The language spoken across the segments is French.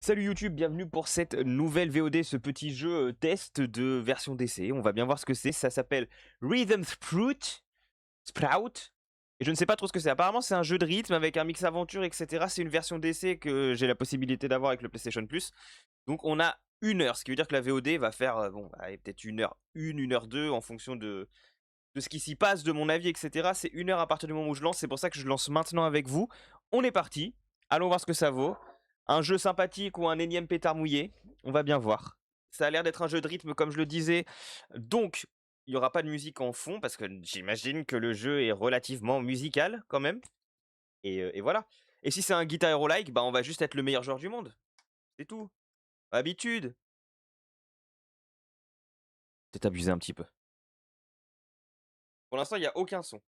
Salut YouTube, bienvenue pour cette nouvelle VOD, ce petit jeu test de version DC. On va bien voir ce que c'est. Ça s'appelle Rhythm Sprout. Et je ne sais pas trop ce que c'est. Apparemment, c'est un jeu de rythme avec un mix aventure, etc. C'est une version DC que j'ai la possibilité d'avoir avec le PlayStation Plus. Donc, on a 1 heure, ce qui veut dire que la VOD va faire, peut-être 1 heure 1, 1 heure 2 en fonction de ce qui s'y passe, de mon avis, etc. C'est 1 heure à partir du moment où je lance. C'est pour ça que je lance maintenant avec vous. On est parti. Allons voir ce que ça vaut. Un jeu sympathique ou un énième pétard mouillé, on va bien voir. Ça a l'air d'être un jeu de rythme comme je le disais, donc il n'y aura pas de musique en fond parce que j'imagine que le jeu est relativement musical quand même. Et voilà. Et si c'est un Guitar Hero-like, bah on va juste être le meilleur joueur du monde. C'est tout. Habitude. Peut-être abusé un petit peu. Pour l'instant, il n'y a aucun son.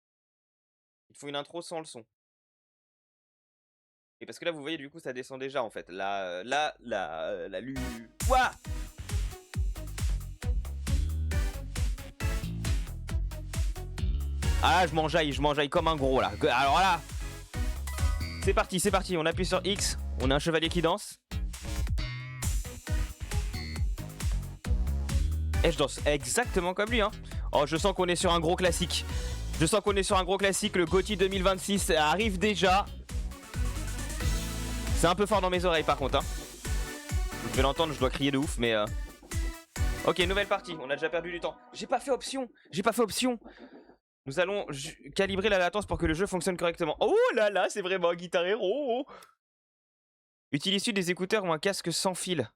Il faut une intro sans le son. Et parce que là, vous voyez, du coup, ça descend déjà en fait. La lu. Ouah! Ah, je m'enjaille comme un gros là. Alors là, c'est parti, on appuie sur X, on a un chevalier qui danse. Et je danse exactement comme lui, hein. Oh, je sens qu'on est sur un gros classique. Le GOTY 2026 arrive déjà. C'est un peu fort dans mes oreilles par contre, hein. Je vais l'entendre, je dois crier de ouf, mais... Ok, nouvelle partie, on a déjà perdu du temps. J'ai pas fait option. Nous allons calibrer la latence pour que le jeu fonctionne correctement. Oh là là, c'est vraiment un Guitar Hero. Utilise-tu des écouteurs ou un casque sans fil?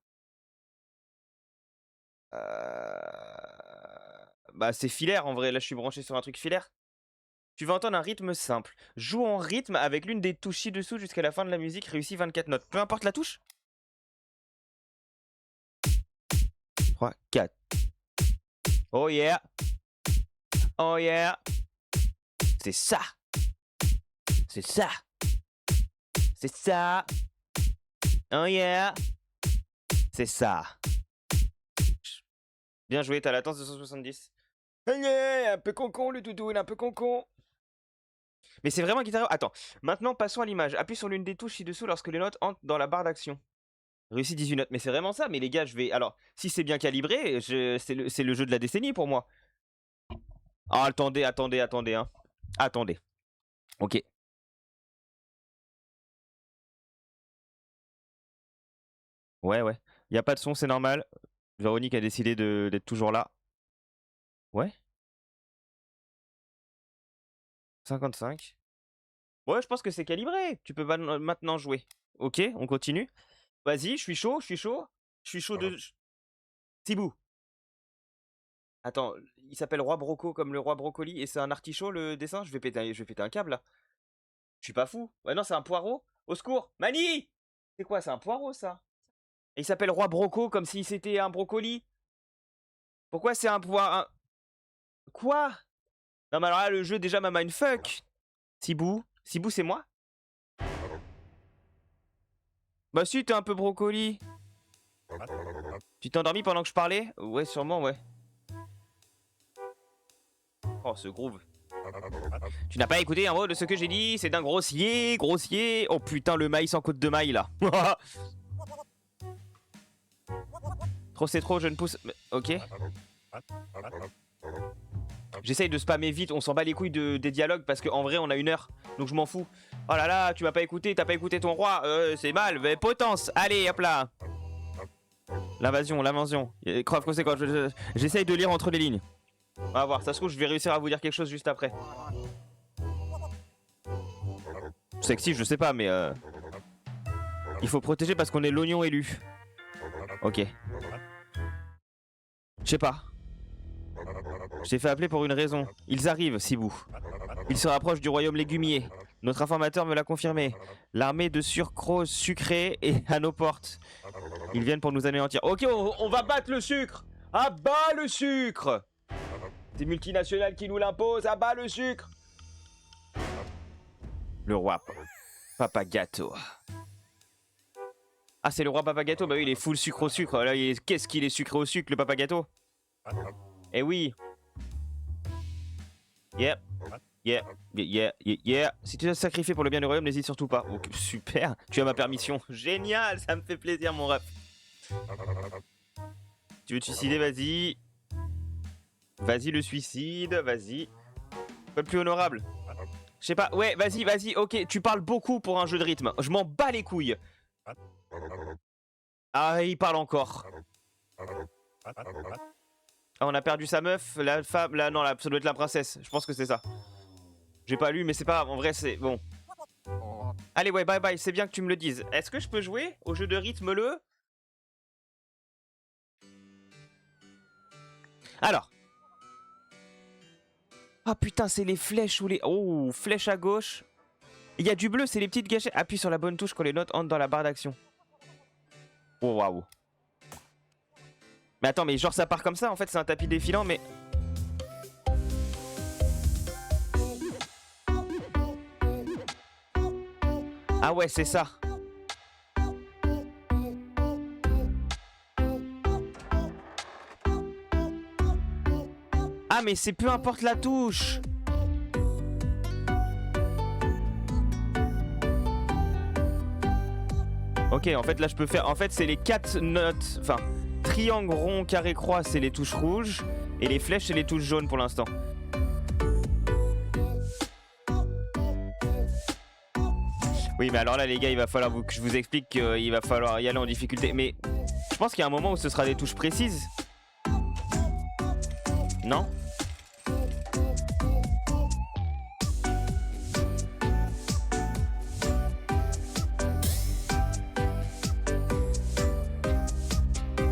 Bah c'est filaire en vrai, là je suis branché sur un truc filaire. Tu vas entendre un rythme simple. Joue en rythme avec l'une des touches ci-dessous jusqu'à la fin de la musique, réussis 24 notes. Peu importe la touche. 3, 4. Oh yeah. Oh yeah. C'est ça. C'est ça. C'est ça. Oh yeah. C'est ça. Bien joué, t'as latence de 170. Un peu concon le toutou, un peu concon. Mais c'est vraiment Guitar Hero. Attends, maintenant passons à l'image. Appuie sur l'une des touches ci-dessous lorsque les notes entrent dans la barre d'action. Réussi 18 notes. Mais c'est vraiment ça. Mais les gars, je vais... Alors, si c'est bien calibré, c'est le jeu de la décennie pour moi. Ah, attendez, hein. Attendez. Ok. Ouais. Y a pas de son, c'est normal. Véronique a décidé d'être toujours là. Ouais. 55. Ouais, je pense que c'est calibré. Tu peux maintenant jouer. Ok, on continue. Vas-y, je suis chaud. Je suis chaud de... Tibou. Attends, il s'appelle Roi Broco comme le roi brocoli et c'est un artichaut le dessin? Je vais péter un câble là. Je suis pas fou. Ouais, non, c'est un poireau. Au secours. Mani! C'est quoi, c'est un poireau ça? Et il s'appelle Roi Broco comme si c'était un brocoli. Pourquoi c'est un poireau? Quoi? Non, mais alors là, le jeu déjà m'a mindfuck. Sibou. Sibou, c'est moi? Bah si, t'es un peu brocoli. Tu t'es endormi pendant que je parlais? Ouais, sûrement, ouais. Oh, ce groove. Tu n'as pas écouté un mot de ce que j'ai dit? C'est d'un grossier. Oh putain, le maïs en côte de maille là. Trop c'est trop, je ne pousse. Ok. J'essaye de spammer vite, on s'en bat les couilles des dialogues parce qu'en vrai on a 1 heure. Donc je m'en fous. Oh là là, tu m'as pas écouté, t'as pas écouté ton roi. C'est mal, mais potence. Allez, hop là. L'invasion. Grave conséquence, j'essaye de lire entre les lignes. On va voir, ça se trouve je vais réussir à vous dire quelque chose juste après. Sexy, je sais pas, mais il faut protéger parce qu'on est l'oignon élu. Ok. Je sais pas. Je t'ai fait appeler pour une raison. Ils arrivent, Sibou. Ils se rapprochent du royaume légumier. Notre informateur me l'a confirmé. L'armée de surcrocs sucrés est à nos portes. Ils viennent pour nous anéantir. Ok, on va battre le sucre. À bas le sucre. Des multinationales qui nous l'imposent. À bas le sucre. Le roi Papa Gâteau. Ah, c'est le roi Papa Gâteau. Bah oui, il est full sucre au sucre. Là, qu'est-ce qu'il est sucré au sucre, le Papa Gâteau? Eh oui. Yep. Yeah, yeah. Si tu dois te sacrifier pour le bien du royaume, n'hésite surtout pas. Ok, super, tu as ma permission. Génial, ça me fait plaisir, mon ref. Tu veux te suicider, vas-y. Vas-y, le suicide, vas-y. Pas le plus honorable. Je sais pas, ouais, vas-y, ok, tu parles beaucoup pour un jeu de rythme. Je m'en bats les couilles. Ah, il parle encore. Ah, on a perdu sa meuf, la femme, là, non, là, ça doit être la princesse. Je pense que c'est ça. J'ai pas lu, mais c'est pas grave, en vrai, c'est bon. Allez, ouais, bye bye, c'est bien que tu me le dises. Est-ce que je peux jouer au jeu de rythme le... Alors. Ah putain, c'est les flèches ou les... Oh, flèches à gauche. Il y a du bleu, c'est les petites gâchettes. Appuie sur la bonne touche quand les notes entrent dans la barre d'action. Oh, waouh. Mais attends, mais genre ça part comme ça, en fait, c'est un tapis défilant, mais... Ah ouais, c'est ça. Ah mais c'est peu importe la touche. Ok, en fait là je peux faire... En fait c'est les 4 notes... Enfin, triangle, rond, carré, croix c'est les touches rouges. Et les flèches c'est les touches jaunes pour l'instant. Oui mais alors là les gars il va falloir que je vous explique qu'il va falloir y aller en difficulté. Mais je pense qu'il y a un moment où ce sera des touches précises. Non ?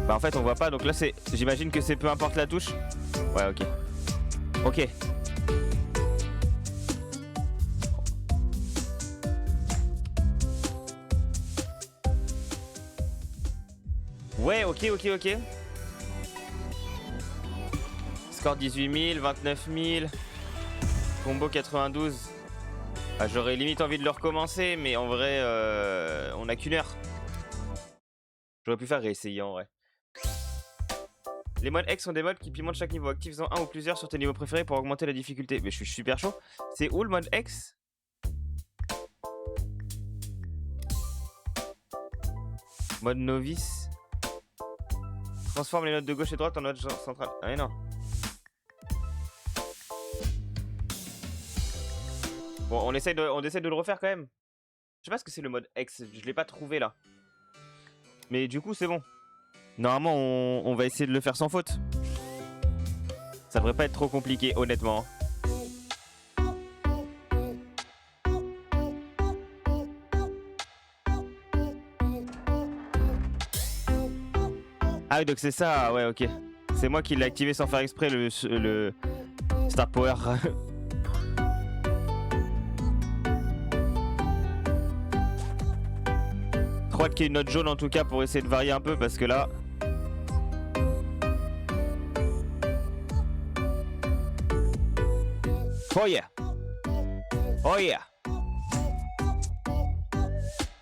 Bah en fait on voit pas donc là c'est... J'imagine que c'est peu importe la touche. Ouais ok. Ok. Ouais ok. Score 18 000, 29 000. Combo 92. Ah, j'aurais limite envie de le recommencer mais en vrai on a qu'une heure. J'aurais pu faire réessayer en vrai. Les modes X sont des modes qui pimentent chaque niveau. Active-en un ou plusieurs sur tes niveaux préférés pour augmenter la difficulté. Mais je suis super chaud. C'est où le mode X? Mode novice. Transforme les notes de gauche et droite en notes centrales. Ah mais non. Bon, on essaie de le refaire quand même. Je sais pas ce que c'est le mode X. Je l'ai pas trouvé là. Mais du coup c'est bon. Normalement on va essayer de le faire sans faute. Ça devrait pas être trop compliqué honnêtement. Ah oui donc c'est ça, ouais ok. C'est moi qui l'ai activé sans faire exprès le Star Power. Trop hâte qu'il y ait une note jaune en tout cas pour essayer de varier un peu parce que là... Oh yeah. Oh yeah.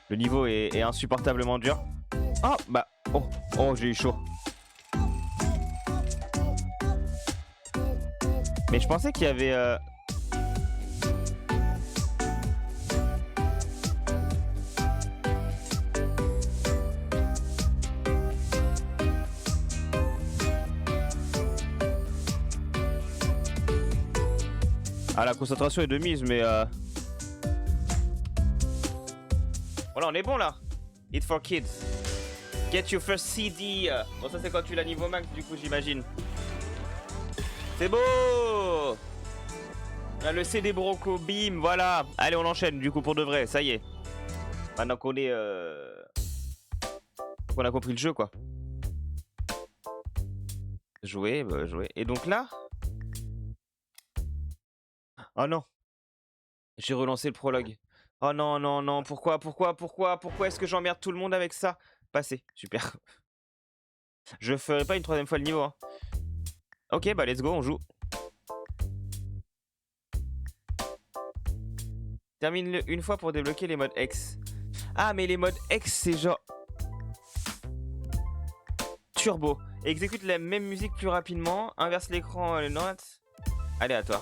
Le niveau est insupportablement dur. Oh bah... Oh j'ai eu chaud. Mais je pensais qu'il y avait... Ah la concentration est de mise mais voilà on est bon là. It's for kids. Get your first CD. Bon ça c'est quand tu l'as niveau max du coup j'imagine. C'est beau. On a le CD Broco, bim, voilà. Allez on enchaîne du coup pour de vrai, ça y est. Maintenant qu'on est... qu'on a compris le jeu quoi. Jouer, bah, jouer. Et donc là... Oh non. J'ai relancé le prologue. Oh non, pourquoi est-ce que j'emmerde tout le monde avec ça? Passé, super. Je ferai pas une troisième fois le niveau. Hein. Ok, bah let's go, on joue. Termine-le une fois pour débloquer les modes X. Ah, mais les modes X, c'est genre... Turbo. Exécute la même musique plus rapidement. Inverse l'écran, les notes. Aléatoire.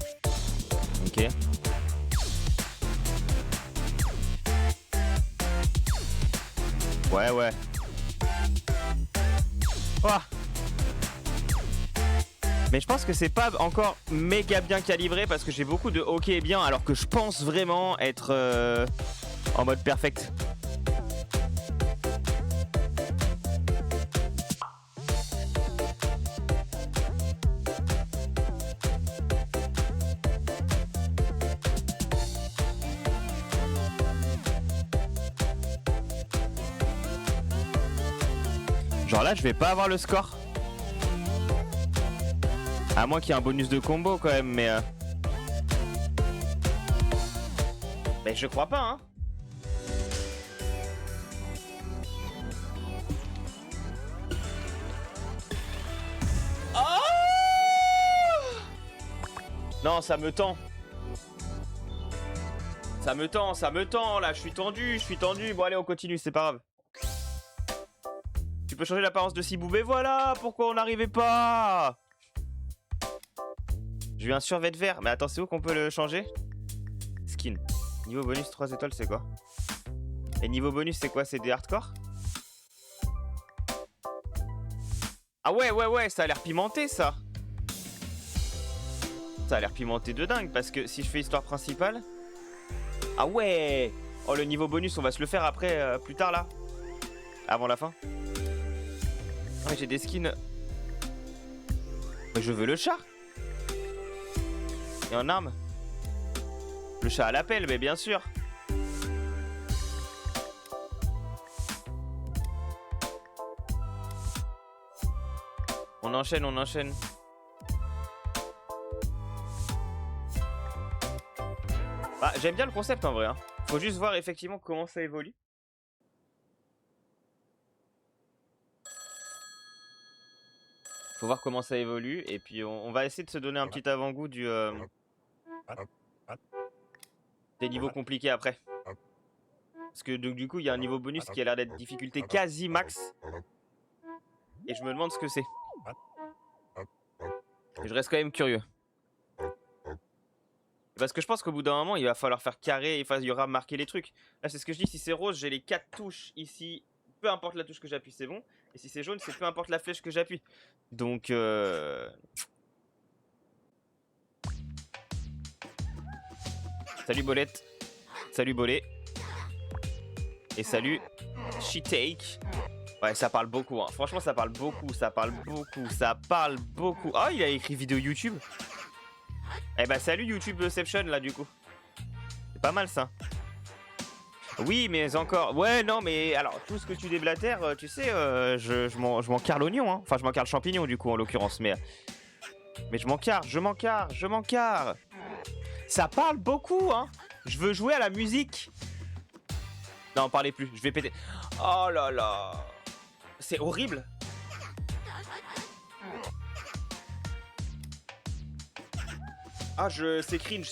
Ouais, ouais. Ouah. Mais je pense que c'est pas encore méga bien calibré parce que j'ai beaucoup de ok bien alors que je pense vraiment être en mode perfect. Genre là je vais pas avoir le score. À moins qu'il y ait un bonus de combo quand même, mais mais je crois pas, hein. Oh non, ça me tend. Ça me tend, là, je suis tendu. Bon allez, on continue, c'est pas grave. Tu peux changer l'apparence de Siboubé, voilà pourquoi on n'arrivait pas. J'ai eu un survêt vert, mais attends, c'est où qu'on peut le changer? Skin. Niveau bonus 3 étoiles, c'est quoi? Et niveau bonus, c'est quoi? C'est des hardcore? Ah ouais, ça a l'air pimenté, ça. Ça a l'air pimenté de dingue, parce que si je fais histoire principale... Ah ouais. Oh, le niveau bonus, on va se le faire après, plus tard, là. Avant la fin. Ouais, j'ai des skins... Mais je veux le chat. Et en arme. Le chat à l'appel, mais bien sûr. On enchaîne. Bah, j'aime bien le concept en vrai. Hein. Faut juste voir effectivement comment ça évolue. Faut voir comment ça évolue. Et puis on va essayer de se donner un petit avant-goût des niveaux compliqués après. Parce que du coup, il y a un niveau bonus qui a l'air d'être difficulté quasi max. Et je me demande ce que c'est. Et je reste quand même curieux. Parce que je pense qu'au bout d'un moment, il va falloir faire carré et il y aura marqué les trucs. Là, c'est ce que je dis. Si c'est rose, j'ai les 4 touches ici. Peu importe la touche que j'appuie, c'est bon. Et si c'est jaune, c'est peu importe la flèche que j'appuie. Donc, salut Bolette. Salut Bolé. Et salut She-Take. Ouais, ça parle beaucoup. Hein. Franchement, ça parle beaucoup. Ah, il a écrit vidéo YouTube. Eh bah, salut YouTubeception là, du coup. C'est pas mal ça. Oui, mais encore. Ouais, non, mais alors, tout ce que tu déblatères, tu sais, je m'en carre l'oignon. Hein. Enfin, je m'en carre le champignon, du coup, en l'occurrence. Mais je m'en carre. Ça parle beaucoup, hein. Je veux jouer à la musique. Non, parlez plus, je vais péter. Oh là là. C'est horrible. Ah, c'est cringe.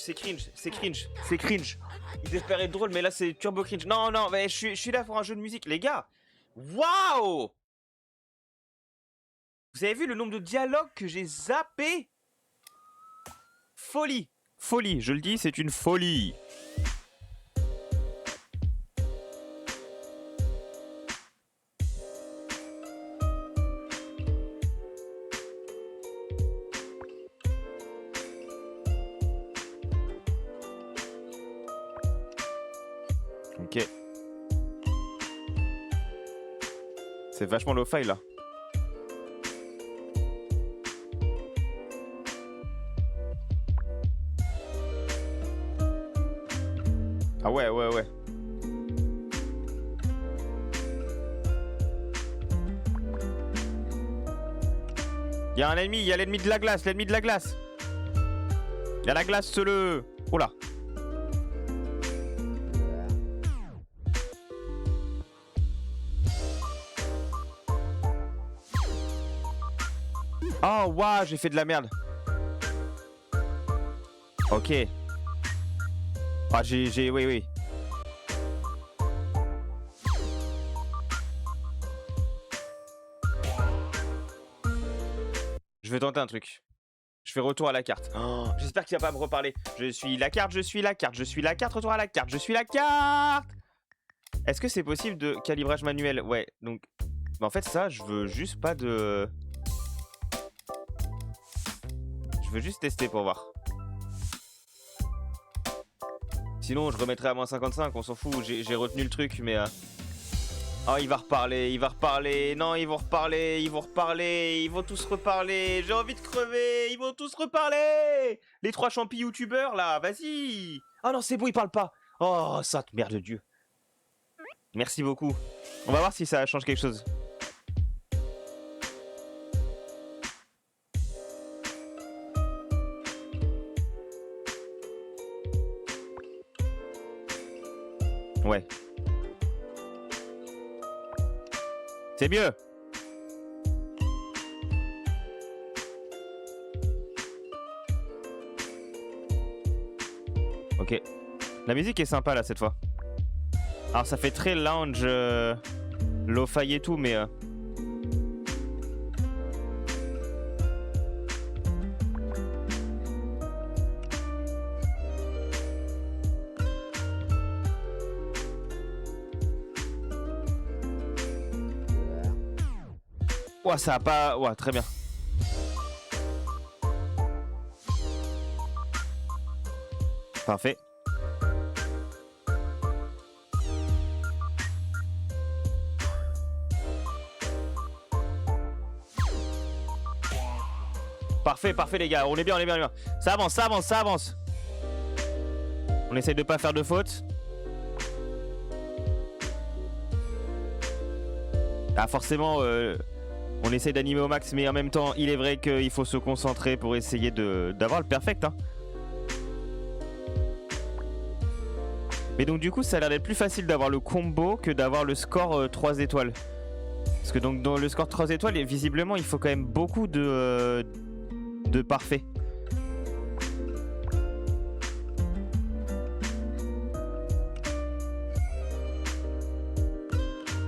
Ils espéraient être drôle, mais là c'est turbo cringe. Non, mais je suis là pour un jeu de musique, les gars. Waouh. Vous avez vu le nombre de dialogues que j'ai zappé? Folie, je le dis, c'est une folie. Ok. C'est vachement lo-fi là. Ah ouais. Il y a un ennemi, il y a l'ennemi de la glace, Il y a la glace, se-le. Oh là. Oh waouh, j'ai fait de la merde. Ok. Ah oui. Je vais tenter un truc. Je fais retour à la carte. Oh, j'espère qu'il va pas me reparler. Je suis la carte, retour à la carte, je suis la carte. Est-ce que c'est possible de calibrage manuel? Ouais, donc... Bah en fait ça, je veux juste pas de... Je veux juste tester pour voir. Sinon je remettrai à moins 55, on s'en fout, j'ai retenu le truc, mais... Oh, il va reparler, non, ils vont reparler, ils vont tous reparler, j'ai envie de crever, ils vont tous reparler. Les 3 champis youtubeurs, là, vas-y. Oh non, c'est bon, ils parlent pas. Oh, sainte mère de Dieu. Merci beaucoup. On va voir si ça change quelque chose. Ouais. C'est mieux. Ok. La musique est sympa là cette fois. Alors ça fait très lounge, lo-fi et tout, mais... Ouah, ça a pas... Ouah, très bien. Parfait. Parfait, parfait les gars, on est bien, on est bien, on est bien. Ça avance, ça avance, ça avance. On essaye de pas faire de fautes. Ah forcément, on essaye d'animer au max, mais en même temps, il est vrai qu'il faut se concentrer pour essayer d'avoir le perfect. Hein. Mais donc du coup, ça a l'air d'être plus facile d'avoir le combo que d'avoir le score 3 étoiles. Parce que donc dans le score 3 étoiles, visiblement, il faut quand même beaucoup de parfait.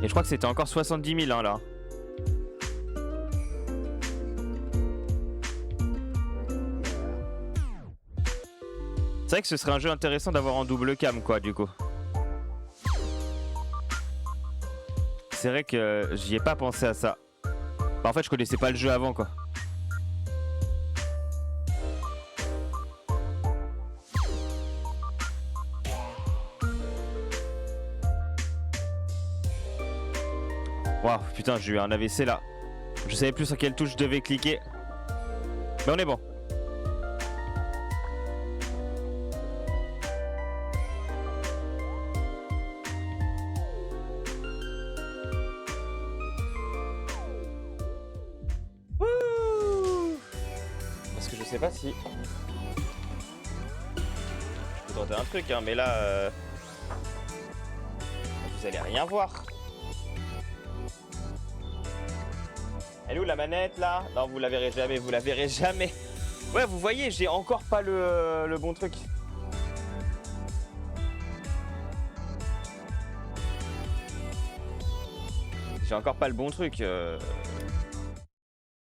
Et je crois que c'était encore 70 000 hein, là. C'est vrai que ce serait un jeu intéressant d'avoir en double cam quoi du coup. C'est vrai que j'y ai pas pensé à ça. Bah, en fait je connaissais pas le jeu avant quoi. Waouh, putain, j'ai eu un AVC là. Je savais plus sur quelle touche je devais cliquer. Mais on est bon. Wouh! Parce que je sais pas si... Je peux tenter un truc, hein, mais là... Vous allez rien voir. Elle est où la manette là? Non, vous la verrez jamais, vous la verrez jamais. Ouais, vous voyez, j'ai encore pas le bon truc. J'ai encore pas le bon truc.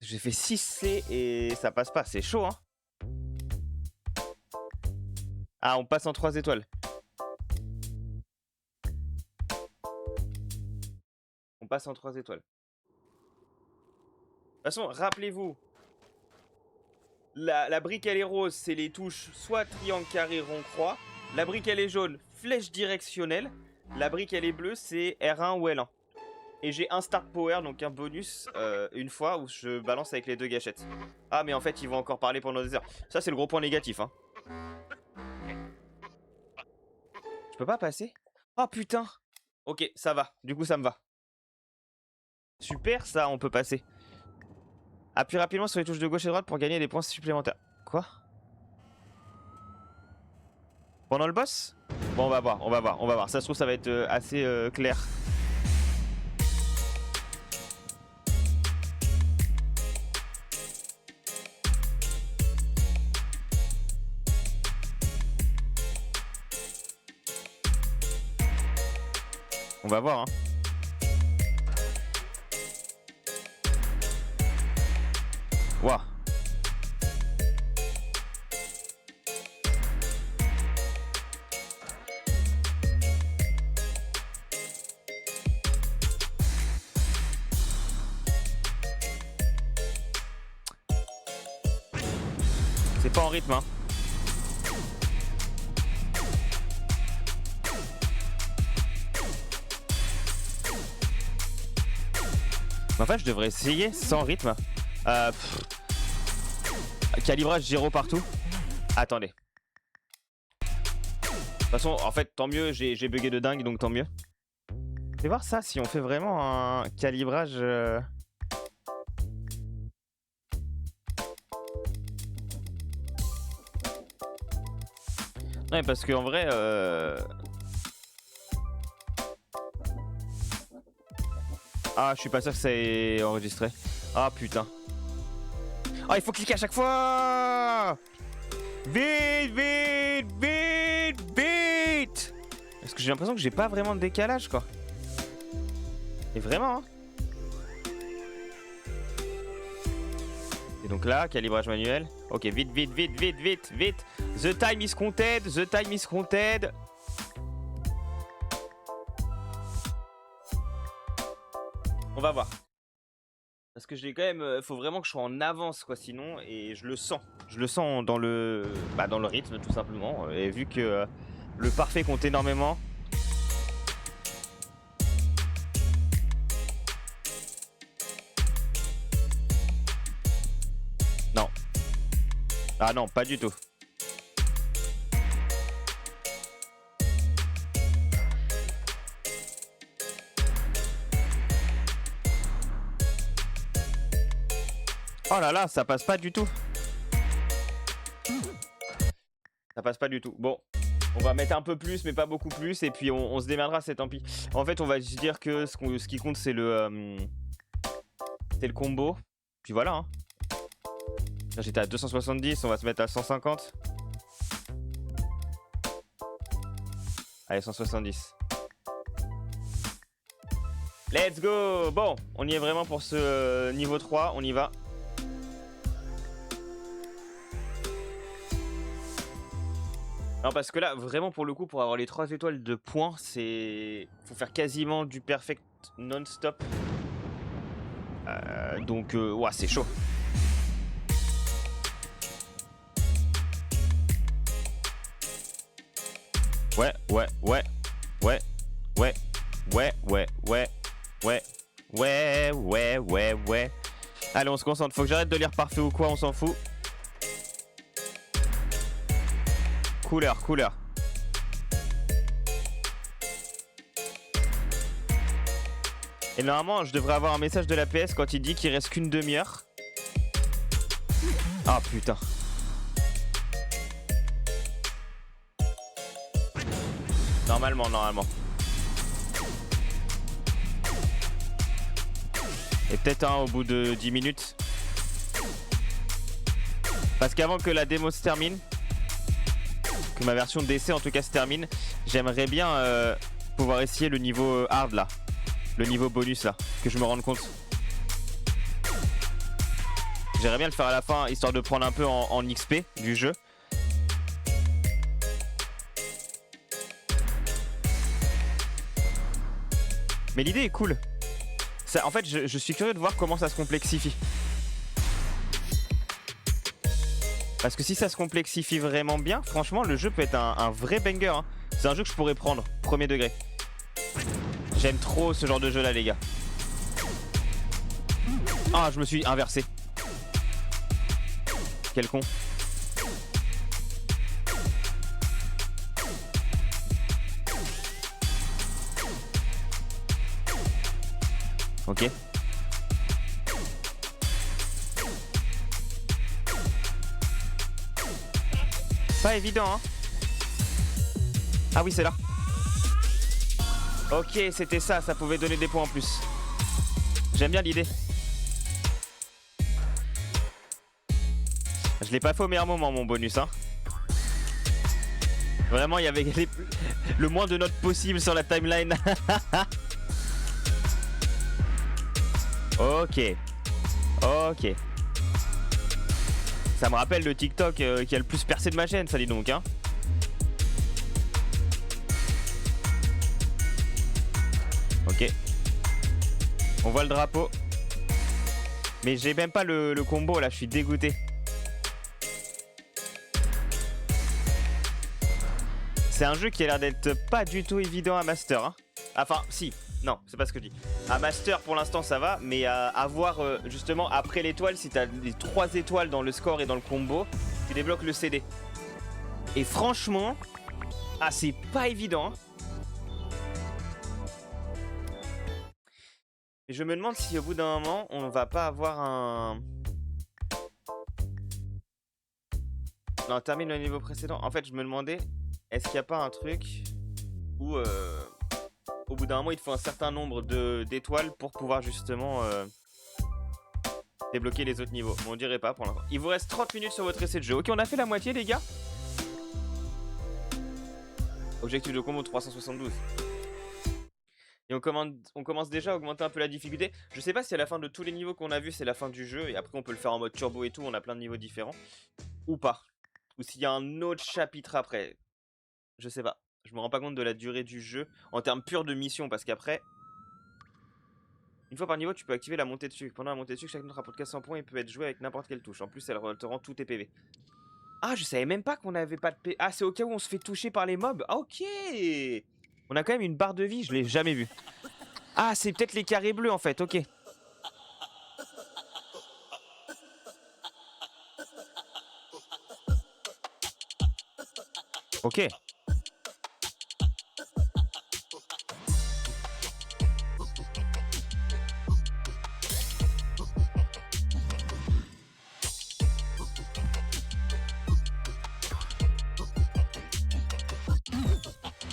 J'ai fait 6C et ça passe pas, c'est chaud hein. Ah, on passe en 3 étoiles. On passe en 3 étoiles. De toute façon, rappelez-vous, la brique elle est rose, c'est les touches soit triangle, carré, rond, croix. La brique elle est jaune, flèche directionnelle. La brique elle est bleue, c'est R1 ou L1. Et j'ai un start power, donc un bonus, une fois où je balance avec les 2 gâchettes. Ah mais en fait ils vont encore parler pendant des heures. Ça c'est le gros point négatif hein. Je peux pas passer? Oh putain. Ok, ça va, du coup ça me va. Super ça, on peut passer. Appuie rapidement sur les touches de gauche et droite pour gagner des points supplémentaires. Quoi? Pendant le boss? Bon, on va voir, on va voir, on va voir. Ça se trouve, ça va être assez clair. On va voir, hein. Waouh. C'est pas en rythme, hein. En fait, je devrais essayer sans rythme. Calibrage 0 partout. Attendez. De toute façon, en fait, tant mieux, j'ai bugué de dingue, donc tant mieux. Je vais voir ça, si on fait vraiment un calibrage... Ouais, parce qu'en vrai... Ah, je suis pas sûr que ça ait enregistré. Ah, putain. Ah, il faut cliquer à chaque fois. Vite, vite, vite, vite. Parce que j'ai l'impression que j'ai pas vraiment de décalage, quoi. Et vraiment, hein. Et donc là, calibrage manuel. Ok, vite, vite, vite, vite, vite, vite. The time is counted, the time is counted. On va voir. Parce que j'ai quand même... faut vraiment que je sois en avance, quoi, sinon. Et je le sens. Je le sens dans le... Bah, dans le rythme, tout simplement. Et vu que le parfait compte énormément... Non. Ah non, pas du tout. Oh là là, ça passe pas du tout. Ça passe pas du tout. Bon, on va mettre un peu plus, mais pas beaucoup plus. Et puis on se démerdera, c'est tant pis. En fait, on va se dire que ce qui compte, c'est le combo. Puis voilà. Hein. J'étais à 270, on va se mettre à 150. Allez, 170. Let's go. Bon, on y est vraiment pour ce niveau 3. On y va. Non, parce que là, vraiment pour le coup, pour avoir les 3 étoiles de points, c'est... Faut faire quasiment du perfect non-stop. Donc, ouais, c'est chaud. Ouais, ouais, ouais, ouais, ouais, ouais, ouais, ouais, ouais, ouais, ouais, ouais, ouais. Allez, on se concentre. Faut que j'arrête de lire parfait ou quoi, on s'en fout. Couleur, couleur. Et normalement, je devrais avoir un message de la PS quand il dit qu'il reste qu'une demi-heure. Ah putain. Normalement. Et peut-être un au bout de 10 minutes. Parce qu'avant que la démo se termine, que ma version d'essai en tout cas se termine, j'aimerais bien pouvoir essayer le niveau hard là. Le niveau bonus là, que je me rende compte. J'aimerais bien le faire à la fin, histoire de prendre un peu en XP du jeu. Mais l'idée est cool. Ça, en fait, je suis curieux de voir comment ça se complexifie. Parce que si ça se complexifie vraiment bien, franchement, le jeu peut être un vrai banger. Hein. C'est un jeu que je pourrais prendre, premier degré. J'aime trop ce genre de jeu là, les gars. Ah, je me suis inversé. Quel con. Ok. Pas évident, hein. Ah oui, c'est là. Ok, c'était ça, ça pouvait donner des points en plus. J'aime bien l'idée. Je l'ai pas fait au meilleur moment, mon bonus, hein. Vraiment, il y avait le moins de notes possible sur la timeline. Ok. Ok. Ça me rappelle le TikTok qui a le plus percé de ma chaîne, ça dit donc, hein. Ok. On voit le drapeau. Mais j'ai même pas le combo là, je suis dégoûté. C'est un jeu qui a l'air d'être pas du tout évident à master. Hein. Enfin, si. Non, c'est pas ce que je dis. À master, pour l'instant, ça va. Mais à voir, justement, après l'étoile, si t'as les 3 étoiles dans le score et dans le combo, tu débloques le CD. Et franchement... Ah, c'est pas évident. Hein. Et je me demande si au bout d'un moment, on va pas avoir un... Non, on termine le niveau précédent. En fait, je me demandais, est-ce qu'il n'y a pas un truc où, au bout d'un moment, il te faut un certain nombre d'étoiles pour pouvoir justement débloquer les autres niveaux. Bon, on dirait pas pour l'instant. Il vous reste 30 minutes sur votre essai de jeu. Ok, on a fait la moitié, les gars. Objectif de combo 372. Et on commence déjà à augmenter un peu la difficulté. Je sais pas si à la fin de tous les niveaux qu'on a vus, c'est la fin du jeu. Et après, on peut le faire en mode turbo et tout. On a plein de niveaux différents. Ou pas. Ou s'il y a un autre chapitre après. Je sais pas. Je me rends pas compte de la durée du jeu. En termes purs de mission. Parce qu'après... Une fois par niveau, tu peux activer la montée dessus. Pendant la montée dessus, chaque note rapporte 400 points et peut être joué avec n'importe quelle touche. En plus, elle te rend tous tes PV. Ah, je savais même pas qu'on avait pas de PV. Ah, c'est au cas où on se fait toucher par les mobs. Ah, ok. On a quand même une barre de vie, je l'ai jamais vue. Ah, c'est peut-être les carrés bleus en fait, ok. Ok.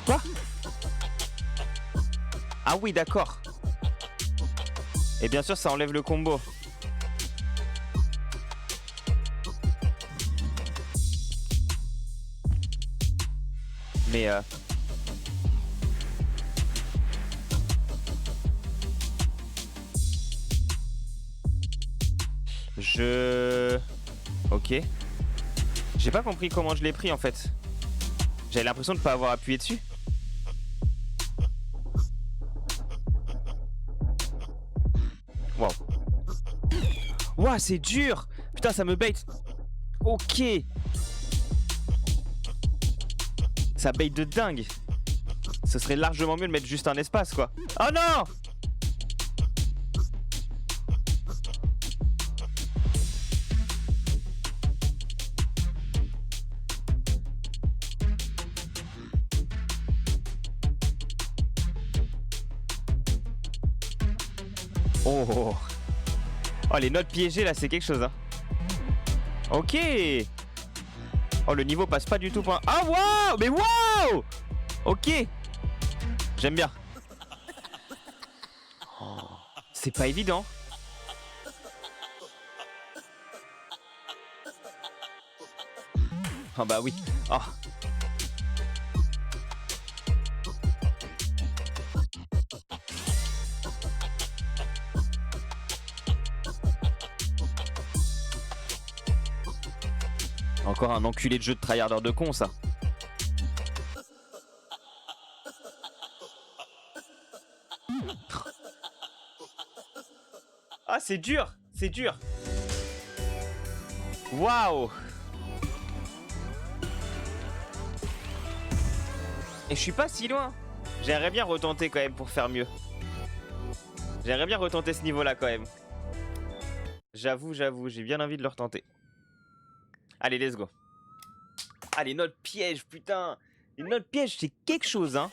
Quoi? Ah oui, d'accord. Et bien sûr, ça enlève le combo. Mais Ok. J'ai pas compris comment je l'ai pris en fait. J'avais l'impression de pas avoir appuyé dessus. Wow. Wow, c'est dur. Putain, ça me bait. Ok. Ça bait de dingue. Ce serait largement mieux de mettre juste un espace quoi. Oh non! Oh. Oh, les notes piégées là, c'est quelque chose hein. Ok. Oh, le niveau passe pas du tout pour... Ah, waouh! Mais waouh! Ok. J'aime bien. Oh, c'est pas évident. Ah bah oui. Oh. Encore un enculé de jeu de tryharder de con ça. Ah, c'est dur, c'est dur. Waouh. Et je suis pas si loin. J'aimerais bien retenter quand même pour faire mieux. J'aimerais bien retenter ce niveau là quand même. J'avoue, j'ai bien envie de le retenter. Allez, let's go. Ah, les notes pièges, putain. Les notes pièges, c'est quelque chose, hein.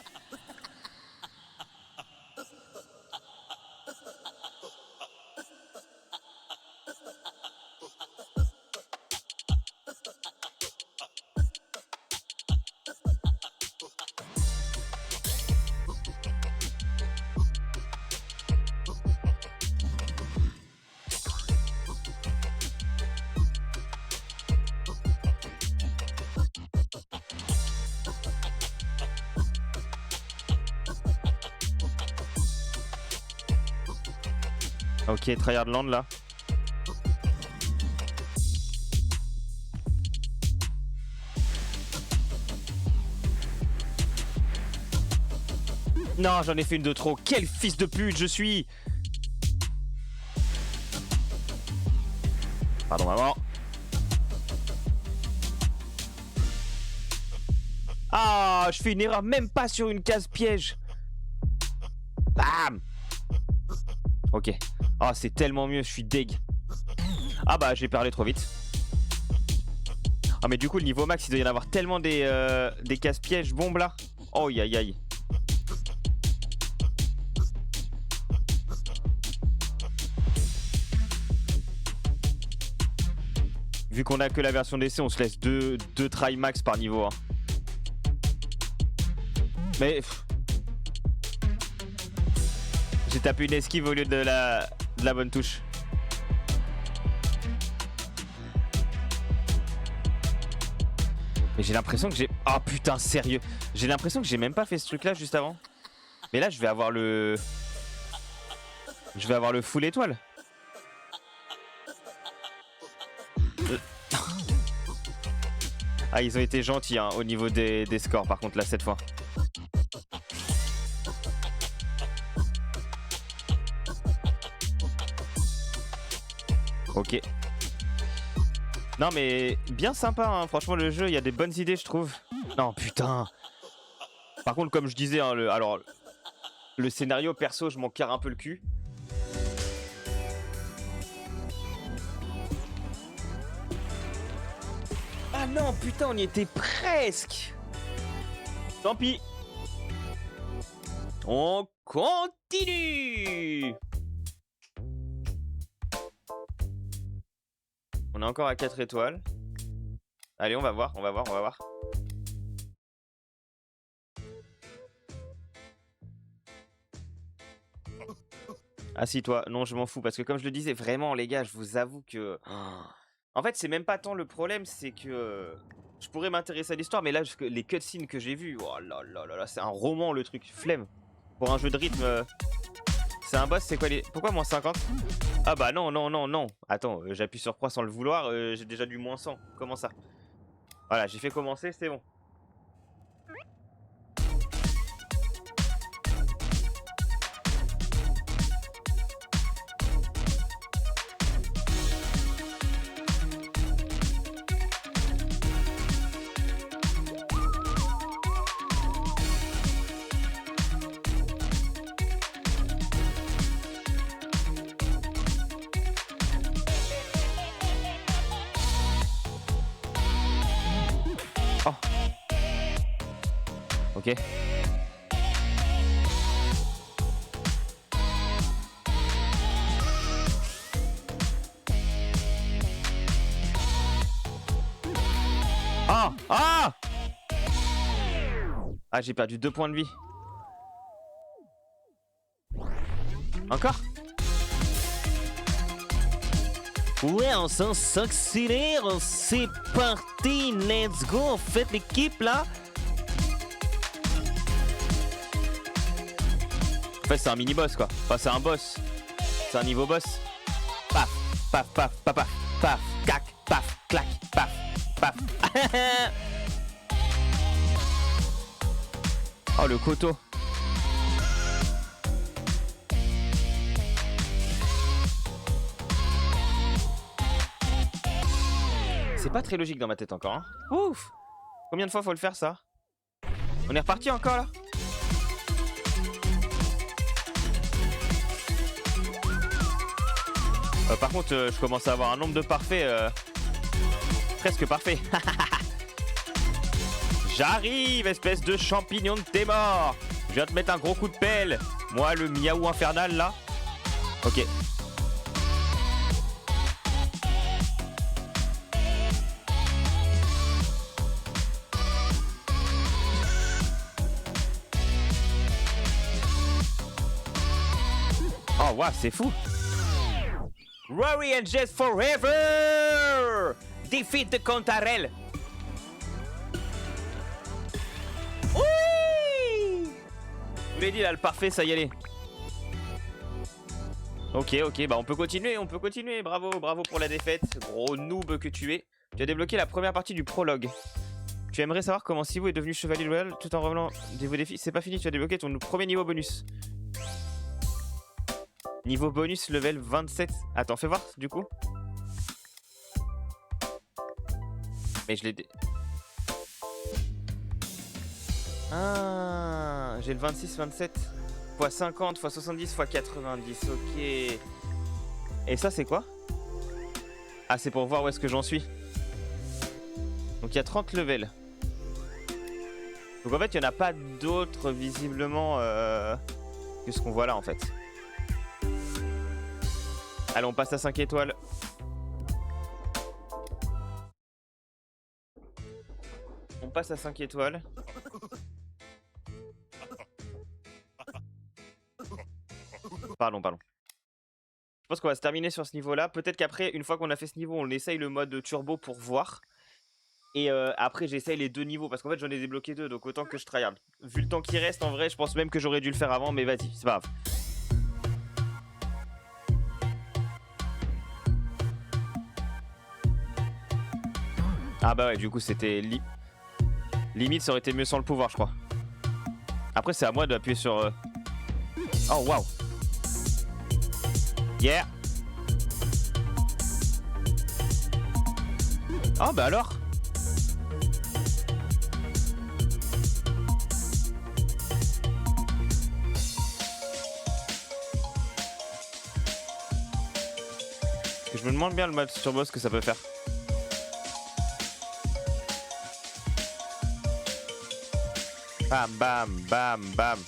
Ok, Tryhardland là. Non, j'en ai fait une de trop. Quel fils de pute je suis. Pardon maman. Ah, je fais une erreur même pas sur une case piège. Bam. Ok. Ah, c'est tellement mieux, je suis deg. Ah bah, j'ai parlé trop vite. Ah, mais du coup, le niveau max, il doit y en avoir tellement des cases pièges bombes là. Oh, aïe aïe. Vu qu'on a que la version d'essai, on se laisse deux try max par niveau. Hein. Mais j'ai tapé une esquive au lieu de la bonne touche. Mais j'ai l'impression que j'ai... Oh putain, sérieux. J'ai l'impression que j'ai même pas fait ce truc là juste avant. Mais là, je vais avoir le... Je vais avoir le full étoile. Ah, ils ont été gentils hein, au niveau des scores par contre là cette fois. Ok. Non mais bien sympa hein, franchement le jeu, il y a des bonnes idées je trouve. Non putain. Par contre comme je disais, hein, le scénario perso je m'en carre un peu le cul. Ah non putain on y était presque. Tant pis. On continue. On est encore à 4 étoiles. Allez, on va voir. Assis-toi. Non, je m'en fous. Parce que comme je le disais, vraiment, les gars, je vous avoue que... En fait, c'est même pas tant le problème, c'est que... Je pourrais m'intéresser à l'histoire, mais là, les cutscenes que j'ai vues... Oh là là là là, c'est un roman, le truc. Flemme. Pour un jeu de rythme... C'est un boss, c'est quoi les... Pourquoi moins 50? Ah bah non, non, non, non. Attends, j'appuie sur croix sans le vouloir, j'ai déjà du moins 100. Comment ça? Voilà, j'ai fait commencer, c'est bon. Oh. Ok. Ah. Ah. Ah, j'ai perdu 2 points de vie. Encore? Ouais, on s'accélère, c'est parti, let's go, on fait l'équipe là. En fait, c'est un mini-boss quoi. Enfin, c'est un boss. C'est un niveau boss. Paf, paf, paf, paf, paf, paf, cac, paf, clac, paf, paf. Oh, le coteau. C'est pas très logique dans ma tête encore. Hein. Ouf. Combien de fois faut le faire ça? On est reparti encore là? Par contre, je commence à avoir un nombre de parfaits presque parfait. J'arrive, espèce de champignon de tes morts. Je viens te mettre un gros coup de pelle. Moi, le miaou infernal là. Ok. Oh, waouh, c'est fou. Rory and Jess forever! Defeat the Contarel! Oui! Je vous l'ai dit là, le parfait, ça y est. Ok, ok, bah on peut continuer, bravo, bravo pour la défaite, gros noob que tu es. Tu as débloqué la première partie du prologue. Tu aimerais savoir comment Sivu est devenu chevalier loyal tout en revenant des nouveaux défis. C'est pas fini, tu as débloqué ton premier niveau bonus. Niveau bonus level 27. Attends, fais voir du coup. Mais je l'ai... Ah, j'ai le 26, 27 x 50 x 70 x 90. Ok. Et ça, c'est quoi? Ah, c'est pour voir où est-ce que j'en suis. Donc il y a 30 levels. Donc en fait, il n'y en a pas d'autres visiblement que ce qu'on voit là en fait. Allez, on passe à 5 étoiles. On passe à 5 étoiles. Pardon. Je pense qu'on va se terminer sur ce niveau-là. Peut-être qu'après, une fois qu'on a fait ce niveau, on essaye le mode turbo pour voir. Et après, j'essaye les 2 niveaux parce qu'en fait, j'en ai débloqué 2. Donc autant que je tryhard. Vu le temps qui reste, en vrai, je pense même que j'aurais dû le faire avant. Mais vas-y, c'est pas grave. Ah bah ouais, du coup, c'était limite, ça aurait été mieux sans le pouvoir, je crois. Après, c'est à moi d'appuyer sur... Oh, waouh. Yeah. Oh, bah alors. Je me demande bien le mode turbo ce que ça peut faire. Bam, bam, bam, bam.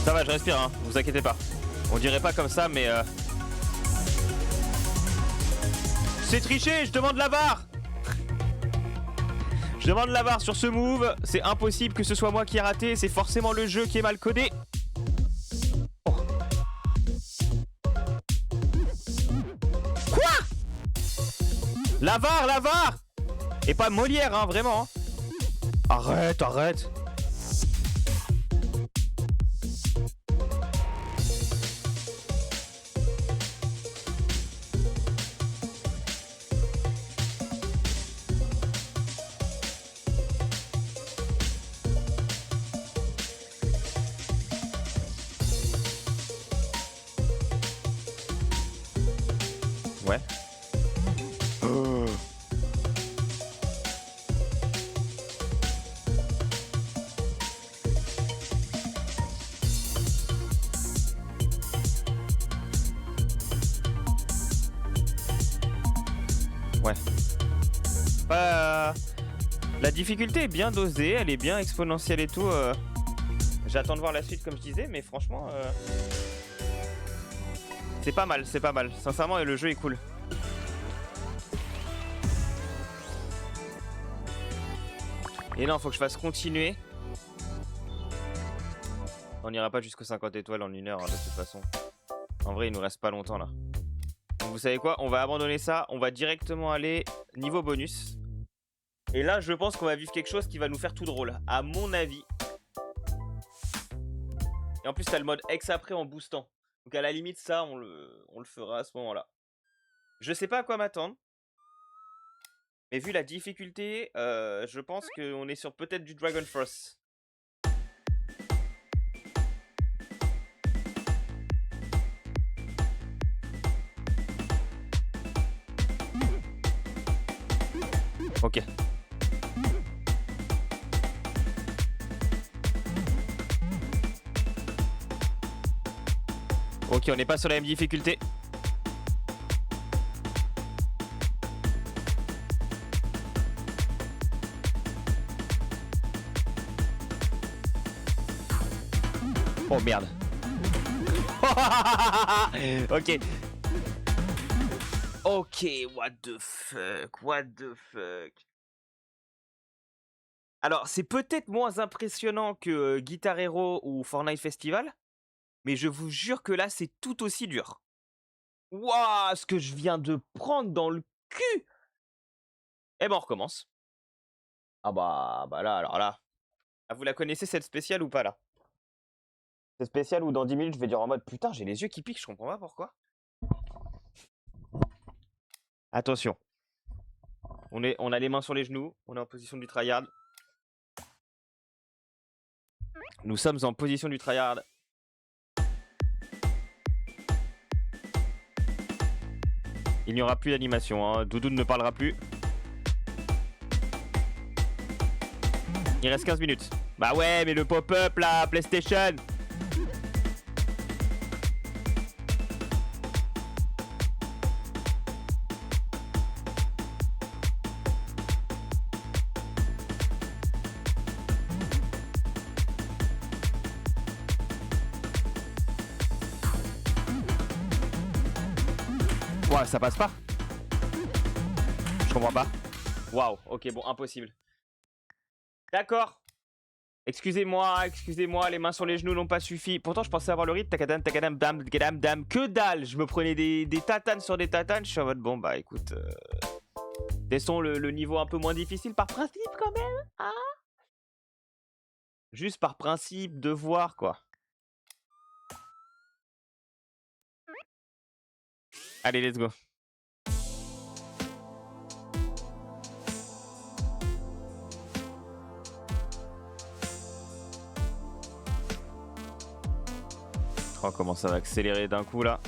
Ça va, je respire, hein, vous inquiétez pas. On dirait pas comme ça, mais c'est triché, je demande la VAR. Je demande la VAR sur ce move. C'est impossible que ce soit moi qui ai raté. C'est forcément le jeu qui est mal codé. Oh. Quoi? La VAR. Et pas Molière, hein, vraiment. Hein. Arrête. Ouais. Ouais. La difficulté est bien dosée, elle est bien exponentielle et tout. J'attends de voir la suite comme je disais, mais franchement... C'est pas mal. Sincèrement, le jeu est cool. Et non, faut que je fasse continuer. On n'ira pas jusqu'aux 50 étoiles en 1 heure, hein, de toute façon. En vrai, il nous reste pas longtemps là. Donc, vous savez quoi? On va abandonner ça. On va directement aller niveau bonus. Et là, je pense qu'on va vivre quelque chose qui va nous faire tout drôle. À mon avis. Et en plus, t'as le mode X après en boostant. Donc à la limite, ça, on le fera à ce moment-là. Je sais pas à quoi m'attendre. Mais vu la difficulté, je pense qu'on est sur peut-être du Dragon Force. Ok. Ok, on n'est pas sur la même difficulté. Oh merde. Ok. Ok, what the fuck. Alors, c'est peut-être moins impressionnant que Guitar Hero ou Fortnite Festival, mais je vous jure que là, c'est tout aussi dur. Waouh, ce que je viens de prendre dans le cul! Eh ben, on recommence. Ah bah là, alors là. Ah, vous la connaissez cette spéciale ou pas là? C'est spécial où dans 10 minutes je vais dire en mode putain j'ai les yeux qui piquent, je comprends pas pourquoi. Attention. On a les mains sur les genoux, on est en position du tryhard. Nous sommes en position du tryhard. Il n'y aura plus d'animation, hein. Doudoune ne parlera plus. Il reste 15 minutes. Bah ouais, mais le pop-up là, PlayStation. Ouais, ça passe pas. Je comprends pas. Waouh, ok, bon, impossible. D'accord. Excusez-moi, les mains sur les genoux n'ont pas suffi. Pourtant, je pensais avoir le rythme. Takadam, takadam, dam, dam, dam. Que dalle. Je me prenais des tatanes sur des tatanes. Je suis en mode, bon, bah écoute. Testons le niveau un peu moins difficile par principe quand même. Hein, juste par principe de voir, quoi. Allez, let's go. Oh, comment ça va accélérer d'un coup là.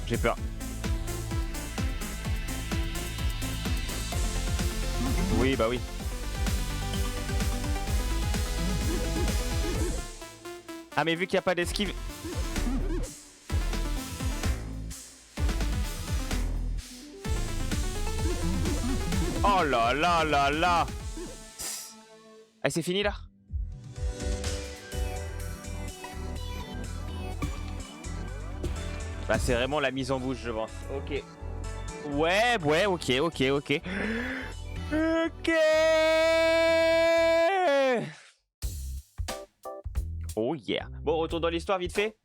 J'ai peur. Oui, bah oui. Ah, mais vu qu'il n'y a pas d'esquive. Oh là là là là. Ah, c'est fini là? Bah, c'est vraiment la mise en bouche, je pense. Ok. Ouais, ok. Ok. Oh yeah. Bon, retour dans l'histoire vite fait.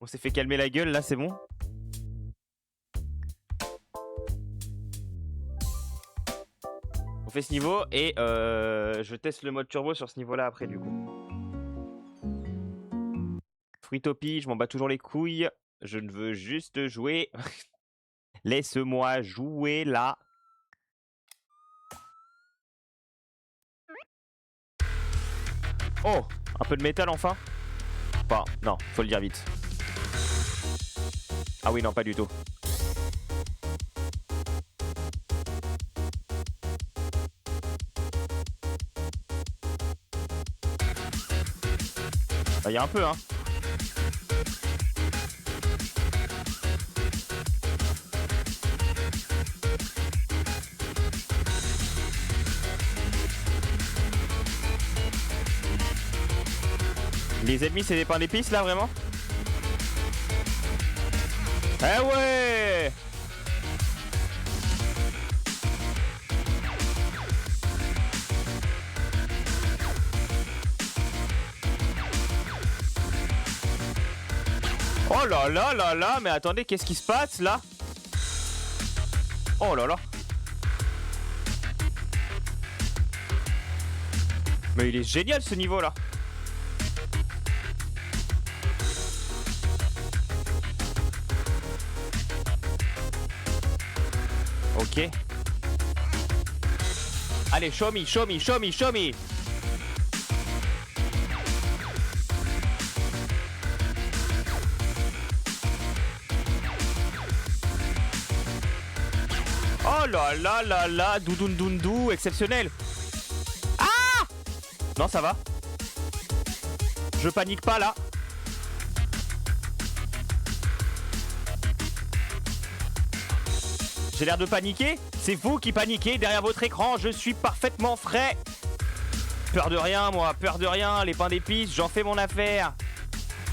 On s'est fait calmer la gueule, là, c'est bon. On fait ce niveau et je teste le mode turbo sur ce niveau-là après, du coup. Fruitopie, je m'en bats toujours les couilles. Je ne veux juste jouer. Laisse-moi jouer là. Oh, un peu de métal enfin. Enfin, non, faut le dire vite. Ah oui, non, pas du tout. Bah, y a un peu, hein. Les ennemis, c'est des pains d'épices là, vraiment? Eh ouais! Oh là là là là, mais attendez, qu'est-ce qui se passe là? Oh là là. Mais il est génial ce niveau là. Ok. Allez, show me, show me, show me, show me. Oh là là là là, doudoundoundou, exceptionnel. Ah! Non, ça va. Je panique pas là. J'ai l'air de paniquer? C'est vous qui paniquez derrière votre écran, je suis parfaitement frais. Peur de rien, moi, peur de rien. Les pains d'épices, j'en fais mon affaire.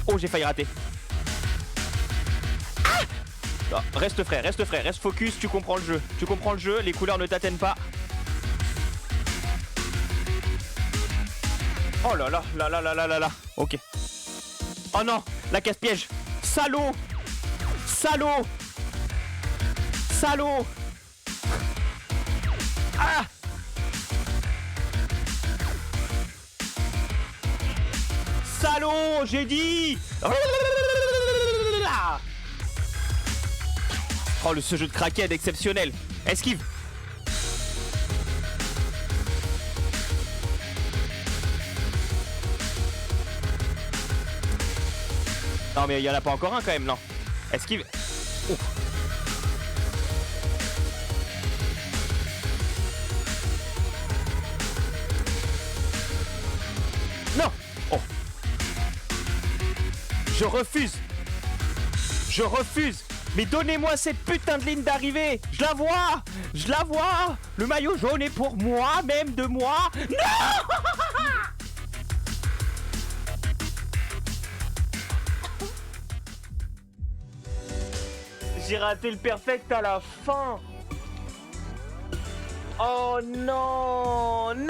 Oh, j'ai failli rater. Ah non, reste frais, reste focus, tu comprends le jeu. Tu comprends le jeu, les couleurs ne t'atteignent pas. Oh là là, là là là là là là. Ok. Oh non, la casse-piège. Salaud. Salaud. Salaud. Ah. Salaud, j'ai dit. Oh, ce jeu de craquette exceptionnel. Esquive. Non mais il y en a pas encore un quand même, non. Esquive. Ouf. Non. Oh. Je refuse. Je refuse. Mais donnez-moi cette putain de ligne d'arrivée. Je la vois. Je la vois. Le maillot jaune est pour moi, même de moi. Non. J'ai raté le perfect à la fin. Oh non. Non.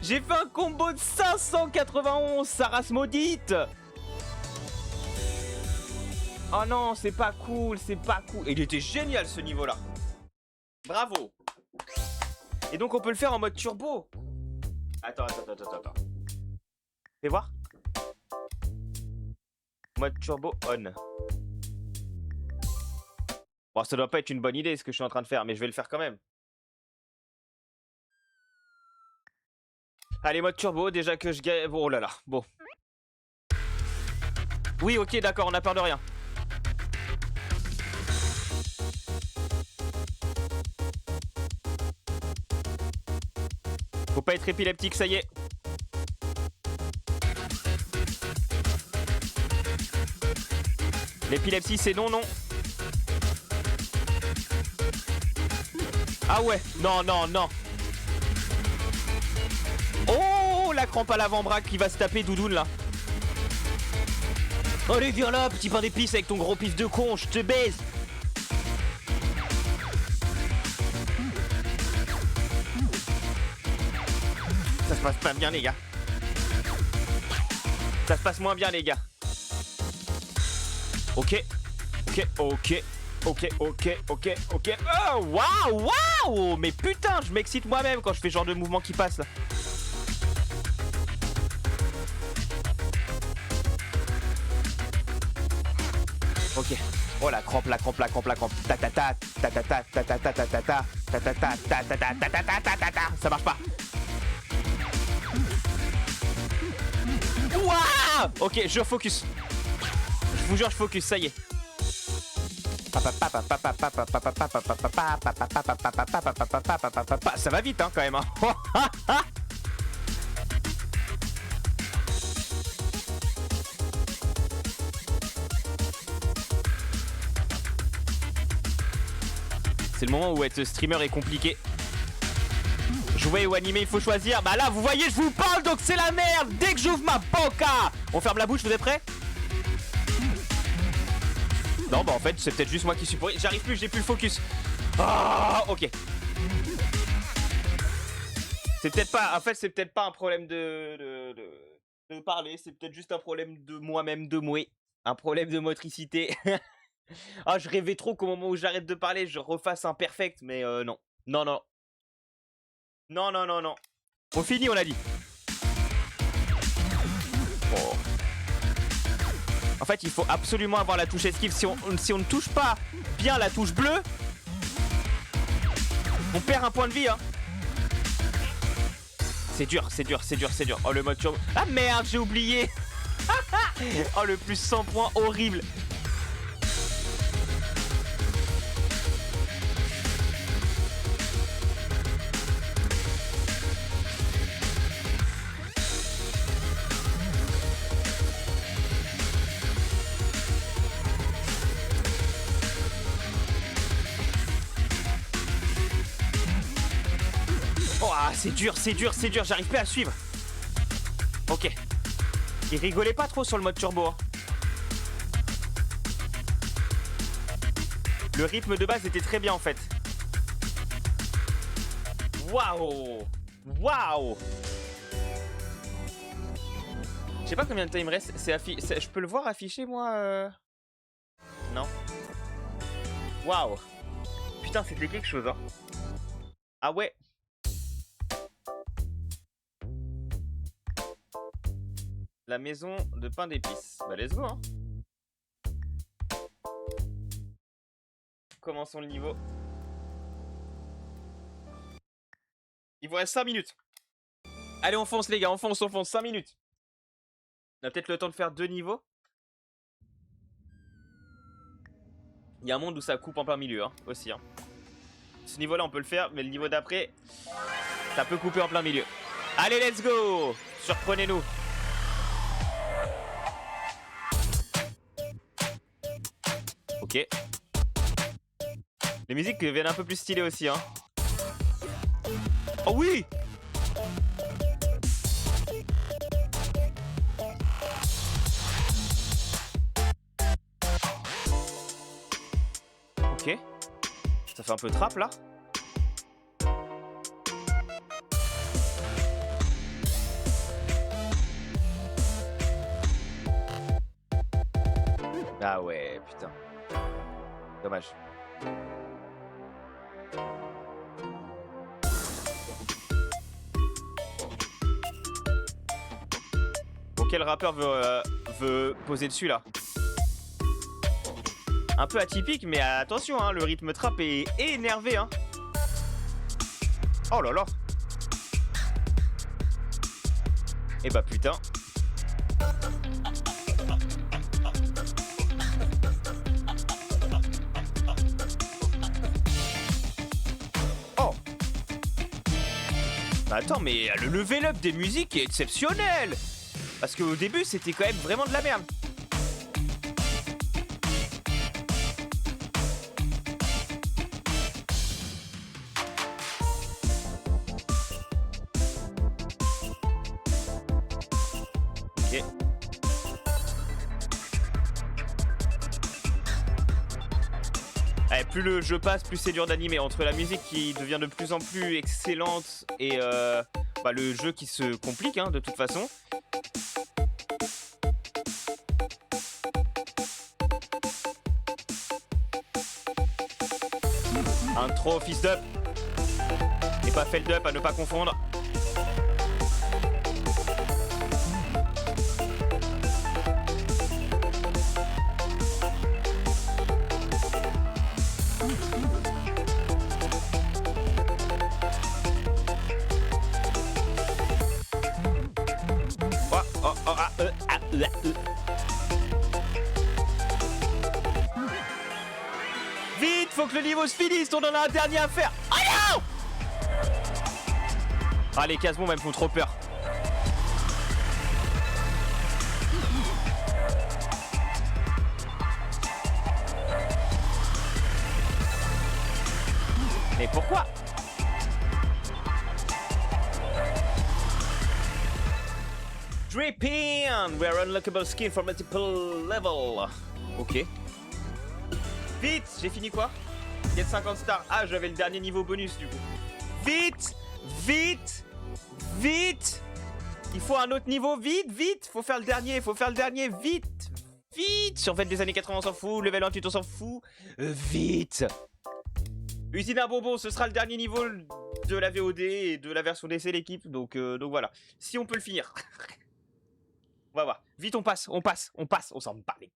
J'ai fait un combo de 591, sa race maudite. Oh non, c'est pas cool, c'est pas cool. Et il était génial ce niveau-là. Bravo. Et donc on peut le faire en mode turbo. Attends. Fais voir. Mode turbo on. Bon, ça doit pas être une bonne idée ce que je suis en train de faire, mais je vais le faire quand même. Allez, mode turbo, déjà que je gagne... Oh là là, bon. Oui, ok, d'accord, on a peur de rien. Faut pas être épileptique, ça y est. L'épilepsie, c'est non. Ah ouais, non. Oh, la crampe à l'avant-bras qui va se taper Doudoune là. Allez, viens là, petit pain d'épices avec ton gros pif de con, je te baise. Ça se passe pas bien, les gars. Ça se passe moins bien, les gars. Ok. Oh, waouh. Mais putain, je m'excite moi-même quand je fais ce genre de mouvement qui passe là. Ok. Oh la crampe. Ça marche pas. Waouh. Ok, je focus. Je vous jure, je focus, ça y est. Ça va vite, hein, quand même. Hein. C'est le moment où être streamer est compliqué. Jouer ou animer, il faut choisir. Bah là, vous voyez, je vous parle, donc c'est la merde. Dès que j'ouvre ma boca. On ferme la bouche, vous êtes prêts? Non, bah en fait, c'est peut-être juste moi qui suis pourri. J'arrive plus, j'ai plus le focus. Ah, ok. C'est peut-être pas... En fait, c'est peut-être pas un problème de parler. C'est peut-être juste un problème de moi-même, de mouer. Un problème de motricité. Ah, je rêvais trop qu'au moment où j'arrête de parler, je refasse un perfect. Mais non. Non. On finit, on a dit. Oh. En fait, il faut absolument avoir la touche esquive. Si on ne touche pas bien la touche bleue, on perd un point de vie, hein. C'est dur. Oh, le mode turbo. Ah merde, j'ai oublié. Oh, le plus 100 points, horrible. Ah, c'est dur, c'est dur, c'est dur. J'arrive plus à suivre. Ok. Il rigolait pas trop sur le mode turbo. Hein. Le rythme de base était très bien en fait. Waouh! Waouh! Je sais pas combien de temps il me reste. Je peux le voir affiché moi Non. Waouh! Putain, c'était quelque chose, hein. Ah ouais. La maison de pain d'épices. Bah let's go, hein. Commençons le niveau. Il vous reste 5 minutes. Allez, on fonce les gars, on fonce, 5 minutes. On a peut-être le temps de faire 2 niveaux. Il y a un monde où ça coupe en plein milieu, hein, aussi. Hein. Ce niveau-là, on peut le faire, mais le niveau d'après, ça peut couper en plein milieu. Allez, let's go! Surprenez-nous. Ok. Les musiques viennent un peu plus stylées aussi, hein. Oh oui! Ok. Ça fait un peu trap là. Ah ouais, putain. Dommage. Bon, quel rappeur veut poser dessus là? Un peu atypique, mais attention, hein, le rythme trap est énervé. Hein. Oh là là. Et bah putain. Oh. Bah attends, mais le level up des musiques est exceptionnel. Parce qu'au début, c'était quand même vraiment de la merde. Ok. Allez, plus le jeu passe, plus c'est dur d'animer. Entre la musique qui devient de plus en plus excellente et bah, le jeu qui se complique hein, de toute façon. Intro fist up. Et pas felt up à ne pas confondre. Vite, faut que le niveau se finisse, on en a un dernier à faire. Oh non! Ah, les casse-bombes, elles me font trop peur. Mais pourquoi? Dripping! We're unlockable skin for multiple level. Ok. Vite! J'ai fini quoi? Get 50 stars. Ah, j'avais le dernier niveau bonus du coup. Vite! Vite! Vite! Il faut un autre niveau, vite, vite! Faut faire le dernier, vite! Vite! Survêt des années 80, on s'en fout. Level 28, on s'en fout. Vite! Usine à bonbons, ce sera le dernier niveau de la VOD et de la version DC l'équipe. Donc voilà. Si on peut le finir. On va voir. Vite, on passe. On s'en bat les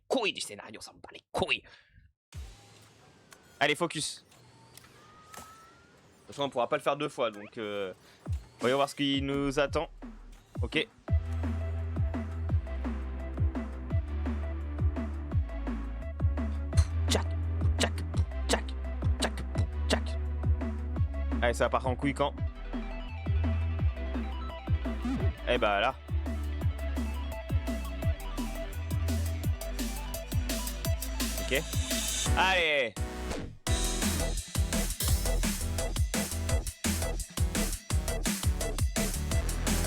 couilles du scénario, on s'en bat les couilles. Allez, focus. De toute façon, on pourra pas le faire 2 fois, donc voyons voir ce qui nous attend. Ok. Allez, ça va partir en couille quand. Eh bah là. Ok. Allez.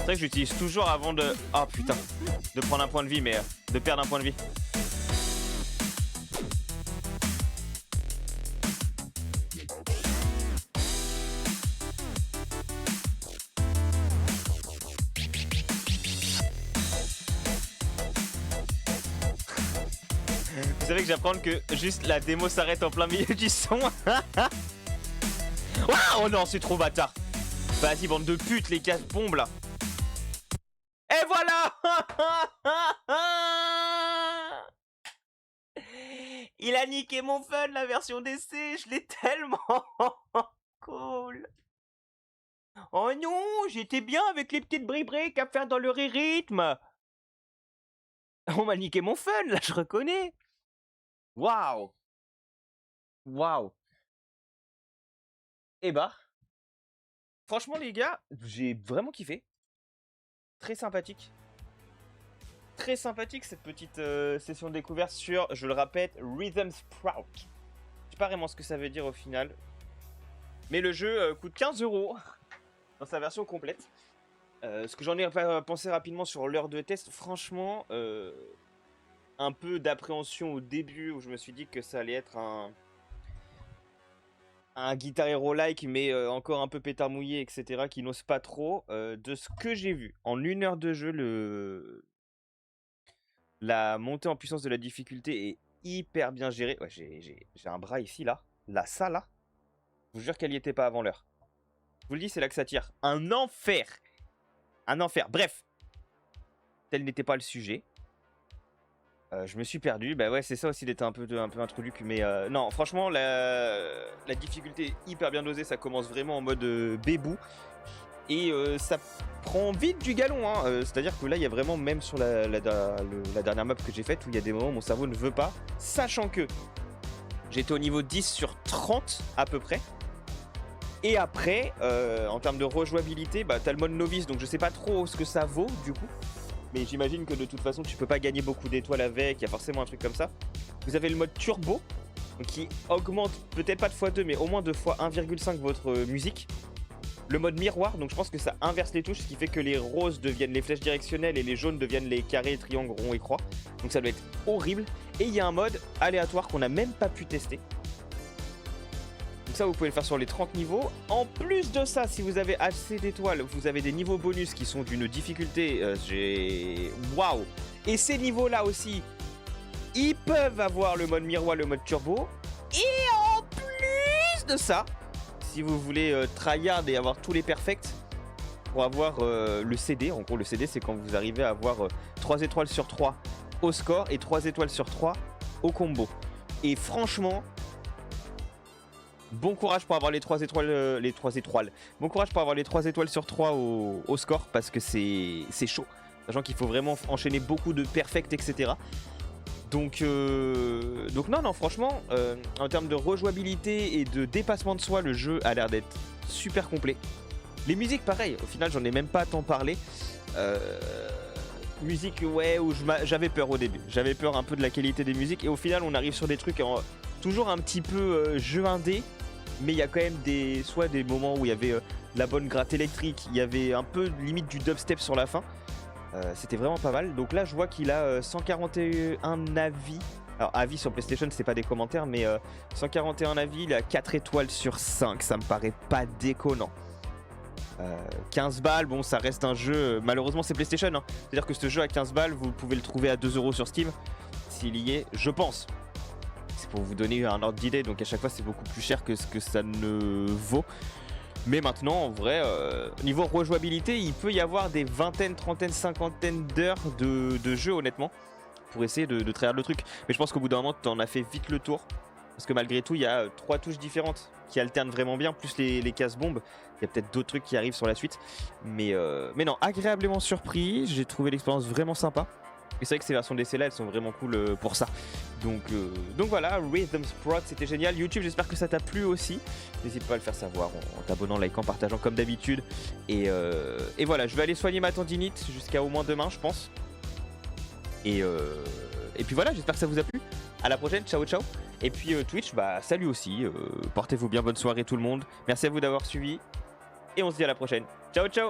C'est vrai que j'utilise toujours avant de... Oh putain. De prendre un point de vie, mais de perdre un point de vie. Vous savez que j'apprends que juste la démo s'arrête en plein milieu du son. Oh non, c'est trop bâtard. Vas-y, bande de putes, les casse-bombes là. Et voilà. Il a niqué mon fun, la version d'essai. Je l'ai tellement cool. Oh non, j'étais bien avec les petites briques à faire dans le rythme. On m'a niqué mon fun, là, je reconnais. Waouh. Waouh. Eh bah, franchement les gars, j'ai vraiment kiffé. Très sympathique. Très sympathique cette petite session de découverte sur, je le répète, Rhythm Sprout. Je sais pas vraiment ce que ça veut dire au final. Mais le jeu coûte 15 € dans sa version complète. Ce que j'en ai pensé rapidement sur l'heure de test, franchement, un peu d'appréhension au début où je me suis dit que ça allait être un Guitar Hero-like, mais encore un peu pétard mouillé, etc., qui n'ose pas trop. De ce que j'ai vu, en 1 heure de jeu, la montée en puissance de la difficulté est hyper bien gérée. Ouais, j'ai un bras ici, là. Ça, là. Je vous jure qu'elle n'y était pas avant l'heure. Je vous le dis, c'est là que ça tire. Un enfer. Un enfer. Bref. Tel n'était pas le sujet. Je me suis perdu, bah ouais c'est ça aussi d'être un peu un truc, mais non franchement la difficulté est hyper bien dosée, ça commence vraiment en mode bébou et ça prend vite du galon, hein. C'est à dire que là il y a vraiment, même sur la dernière map que j'ai faite, où il y a des moments où mon cerveau ne veut pas, sachant que j'étais au niveau 10 sur 30 à peu près. Et après en termes de rejouabilité, bah t'as le mode novice, donc je sais pas trop ce que ça vaut du coup. Mais j'imagine que de toute façon tu peux pas gagner beaucoup d'étoiles avec, il y a forcément un truc comme ça. Vous avez le mode turbo, donc qui augmente peut-être pas de x2 mais au moins de fois 1,5 votre musique. Le mode miroir, donc je pense que ça inverse les touches, ce qui fait que les roses deviennent les flèches directionnelles et les jaunes deviennent les carrés, triangles, ronds et croix. Donc ça doit être horrible. Et il y a un mode aléatoire qu'on n'a même pas pu tester. Donc ça vous pouvez le faire sur les 30 niveaux. En plus de ça, si vous avez assez d'étoiles, vous avez des niveaux bonus qui sont d'une difficulté waouh. Et ces niveaux là aussi, ils peuvent avoir le mode miroir, le mode turbo. Et en plus de ça, si vous voulez tryhard et avoir tous les perfects, pour avoir le CD, en gros le CD c'est quand vous arrivez à avoir 3 étoiles sur 3 au score et 3 étoiles sur 3 au combo. Et franchement, bon courage pour avoir les 3 étoiles, Bon courage pour avoir les 3 étoiles sur 3 au score, parce que c'est chaud. Sachant qu'il faut vraiment enchaîner beaucoup de perfect, etc. Donc non, franchement, en termes de rejouabilité et de dépassement de soi, le jeu a l'air d'être super complet. Les musiques, pareil, au final, j'en ai même pas tant parlé. Musique, ouais, où j'avais peur au début. J'avais peur un peu de la qualité des musiques. Et au final, on arrive sur des trucs toujours un petit peu jeu indé. Mais il y a quand même soit des moments où il y avait la bonne gratte électrique, il y avait un peu limite du dubstep sur la fin. C'était vraiment pas mal. Donc là je vois qu'il a 141 avis. Alors avis sur PlayStation c'est pas des commentaires, mais 141 avis, il a 4 étoiles sur 5. Ça me paraît pas déconnant. 15 balles, bon ça reste un jeu, malheureusement c'est PlayStation, hein. C'est à dire que ce jeu à 15 balles vous pouvez le trouver à 2 € sur Steam, s'il y est, je pense. C'est pour vous donner un ordre d'idée, donc à chaque fois c'est beaucoup plus cher que ce que ça ne vaut. Mais maintenant en vrai, niveau rejouabilité, il peut y avoir des vingtaines, trentaines, cinquantaines d'heures de jeu honnêtement, pour essayer de tryhard le truc. Mais je pense qu'au bout d'un moment t'en as fait vite le tour, parce que malgré tout il y a 3 touches différentes qui alternent vraiment bien, plus les casse-bombes. Il y a peut-être d'autres trucs qui arrivent sur la suite, mais non, agréablement surpris, j'ai trouvé l'expérience vraiment sympa. Et c'est vrai que ces versions d'essai là, elles sont vraiment cool pour ça. Donc voilà, Rhythm Sprout, c'était génial. YouTube, j'espère que ça t'a plu aussi. N'hésite pas à le faire savoir en t'abonnant, likant, partageant comme d'habitude. Et voilà, je vais aller soigner ma tendinite jusqu'à au moins demain, je pense. Et puis voilà, j'espère que ça vous a plu. À la prochaine, ciao ciao. Et puis Twitch, bah salut aussi. Portez-vous bien, bonne soirée tout le monde. Merci à vous d'avoir suivi. Et on se dit à la prochaine. Ciao ciao.